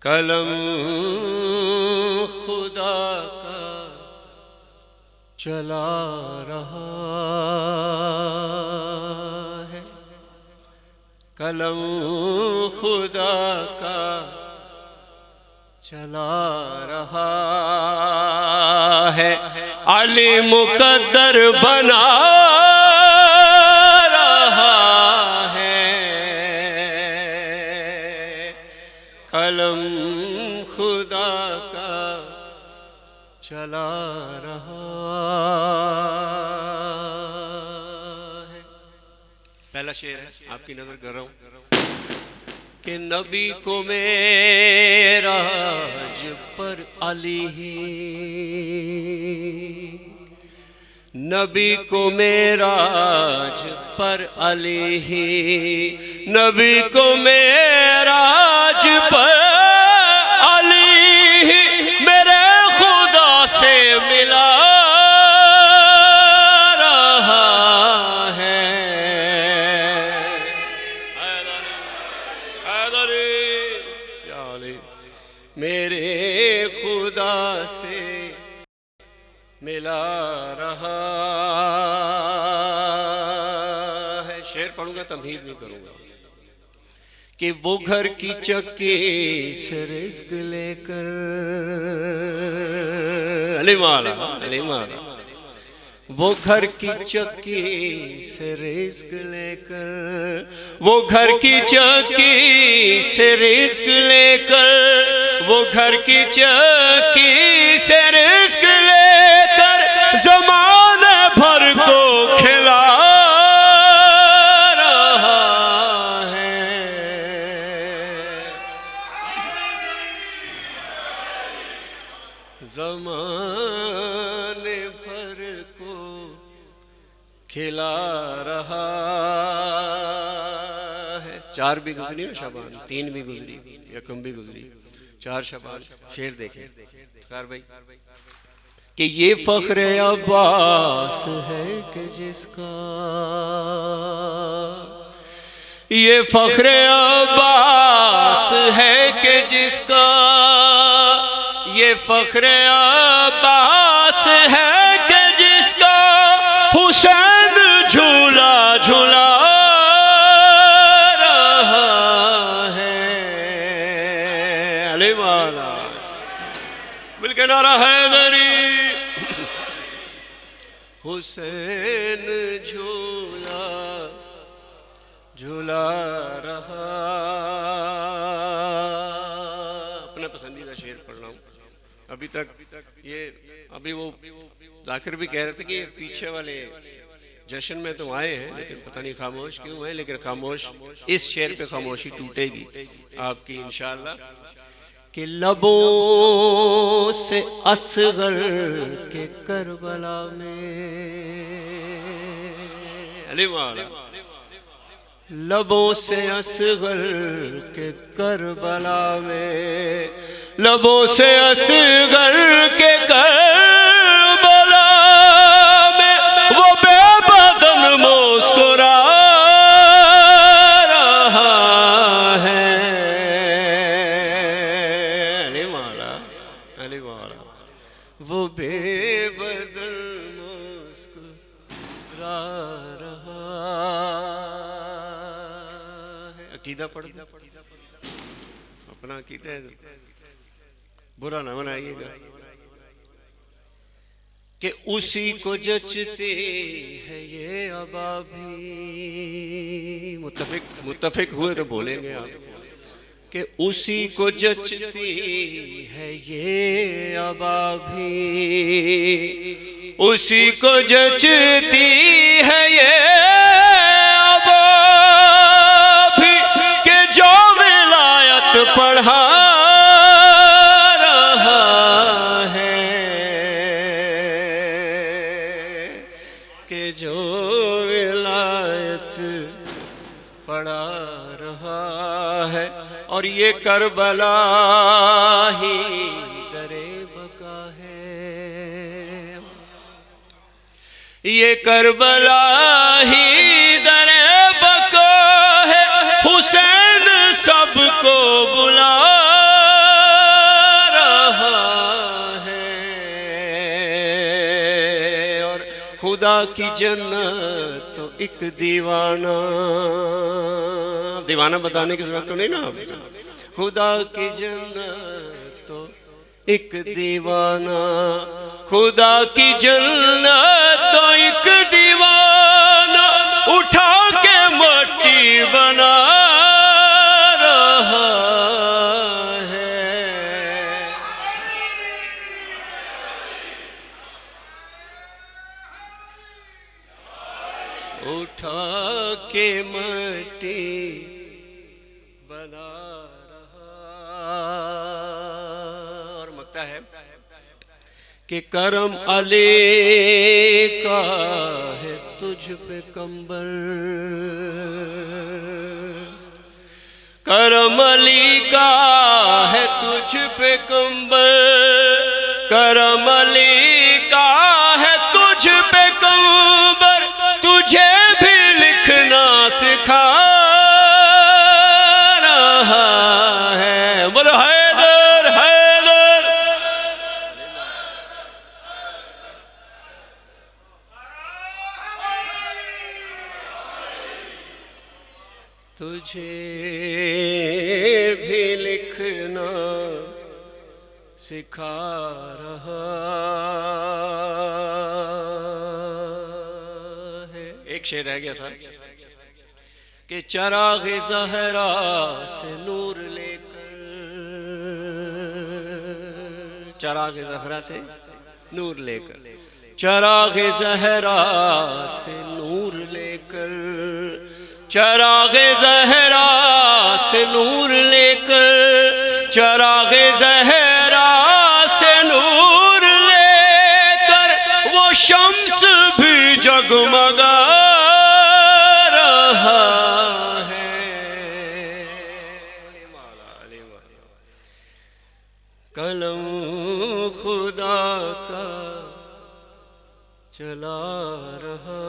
قلم خدا کا چلا رہا ہے، قلم خدا کا چلا رہا ہے، علی مقدر بنا رہا ہے، قلم خدا کا چلا رہا ہے۔ پہلا شعر ہے، آپ کی نظر کر رہا ہوں کہ نبی کو معراج پر علی ہی، نبی کو معراج پر علی ہی، نبی کو معراج پر علی ہی میرے خدا سے ملا رہا ہے، یا علی میرے خدا سے ملا رہا ہے۔ شعر پڑھوں گا، تمہید نہیں کروں گا کہ وہ گھر کی چکی سے رزق لے کر، علی مولا علی مولا، وہ گھر کی چکی سے رزق لے کر، وہ گھر کی چکی سے رزق لے کر، وہ گھر کی چکی سے رزق لے کر زمانے بھر کو کھلا رہا ہے، زمانے بھر کو کھلا رہا ہے۔ چار بھی گزری نا شبان، تین بھی گزری، یکم بھی گزری، چار شبان۔ شعر دیکھیں خیر بھائی کہ یہ فخر عباس ہے کہ جس کا، یہ فخر عباس ہے کہ جس کا، یہ فخر عباس ہے کہ جس کا حسین جھولا جھولا رہا ہے، علی مولا مل کے نعرہ حیدری، حسین جھولا جھولا رہا۔ اپنا پسندیدہ شعر پڑھ رہا ہوں۔ ابھی تک یہ ابھی وہ ذاکر بھی کہہ رہے تھے کہ پیچھے والے جشن میں تو آئے ہیں لیکن پتہ نہیں خاموش کیوں ہیں، لیکن خاموش اس شعر پہ خاموشی ٹوٹے گی آپ کی انشاءاللہ کہ لبوں سے اصغر کے کربلا میں، علی مولا لبوں سے اصغر کے کربلا میں، لبوں سے اصغر کے کربلا میں وہ بے بدن مسکرا رہا ہے، علی مولا علی مولا وہ بے بدن مسکرا رہا ہے۔ عقیدہ پڑھ دو، اپنا عقیدہ ہے، برا نہ منائیے گا کہ اسی کو جچتی ہے یہ عبا بھی، متفق ہوئے تو بولیں گے آپ کہ اسی کو جچتی ہے یہ عبا بھی، اسی کو جچتی ہے یہ عبا بھی کہ جو ولایت پڑھا جو ولایت پڑھا رہا ہے، اور یہ کربلا ہی در بقا ہے، یہ کربلا ہی در بقا ہے، حسین سب کو بلا خدا کی جنت تو ایک دیوانہ. دیوانہ بتانے کی ضرورت تو نہیں نا. خدا کی جنت تو ایک دیوانہ, خدا کی جنت تو ایک دیوانہ, اٹھا کے مٹی بنا رہا ہے. اٹھا کے مٹی بنا رہا. اور مکتا ہے کہ کرم علی کا ہے تجھ پہ کمبل, کرم علی کا ہے تجھ پہ کمبل, کرم علی کا ہے تجھ پہ کمبل, تجھے بھی لکھنا سکھا رہا ہے. بولو حیدر حیدر. تجھے بھی لکھنا سکھا رہا ہے. ایک شعر رہ گیا تھا کہ چراغ زہرا سے نور لے کر, چراغ زہرا سے نور لے کر, چراغ زہرا سے نور لے کر, چراغ زہرا سے نور لے کر, چراغ زہرا سے نور لے کر, وہ شمس بھی جگمگا رہا ہے. قلم خدا کا چلا رہا